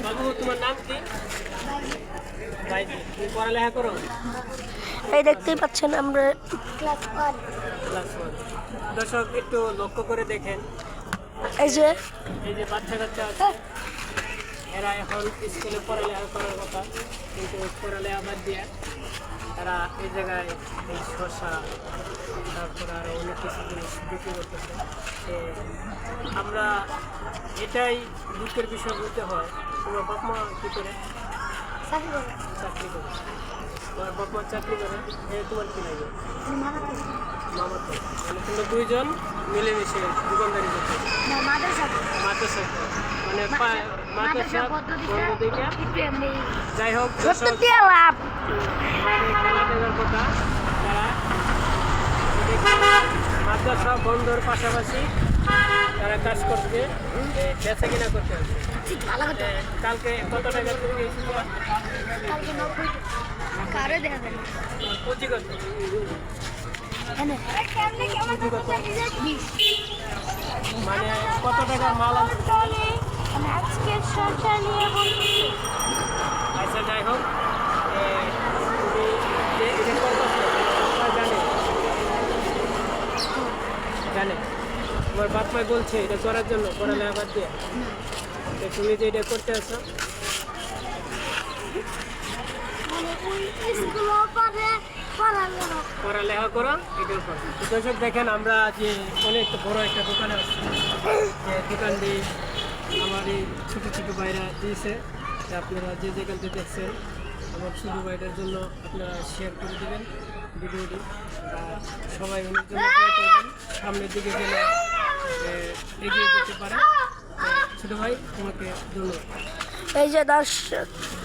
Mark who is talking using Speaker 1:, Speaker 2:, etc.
Speaker 1: বাবু তোমার নাম কি? তুমি পড়ালেখা করো?
Speaker 2: এই দেখতেই পাচ্ছেন আমরা
Speaker 1: ক্লাস 1। দর্শক একটু লক্ষ্য করে দেখেন,
Speaker 2: এই যে
Speaker 1: বাচ্চা কাচ্চা আছে, এরা এখন স্কুলে পড়ালেখা করার কথা, কিন্তু পড়ালেখা বাদ দিয়ে তারা এই জায়গায় এই শসা, তারপর আরও অনেক কিছু জিনিস বিক্রি করতেছে। তো আমরা এটাই দুঃখের বিষয় বলতে হয়। তোমার বাপ মা কী করে? চাকরি করে। তোমার বাপ মা চাকরি করে, তোমার কী লাগে? মামা তো মানে তোমরা দুইজন মিলেমিশে দোকানদারি করতে মাদ্রাসা মানে মাদ্রাসা বন্ধ থেকে যাই হোক
Speaker 2: লাভ
Speaker 1: খেলা দেওয়ার কথা। তারা মাদ্রাসা বন্ধর পাশাপাশি তারা কাজ করতে বেচা কিনা করতে হবে। কালকে কত টাকা তুমি গিয়েছিল? পুঁজি কত? মানে কত টাকার মাল আনতে? আচ্ছা যাই হোক, জানে তোমার বাপ মা বলছে এটা করার জন্য, পড়ালেখা বাদ দিয়ে তুমি যে এটা করতে আসো পড়ালেখা করো, এটার পর। দর্শক দেখেন, আমরা যে অনেক বড় একটা দোকানে আসছি, যে দোকান দিয়ে আমার এই ছোটো ছোটো ভাইরা দিয়েছে। আপনারা যে যেখানতে দেখছেন আমার ছোটো ভাইটার জন্য আপনারা শেয়ার করে দেবেন ভিডিওটি, সবাই অনেক জন্য সামনের দিকে গেলে এগিয়ে যেতে পারে। ছোটো ভাই তোমাকে ধন্যবাদ।
Speaker 2: এই যে দর্শক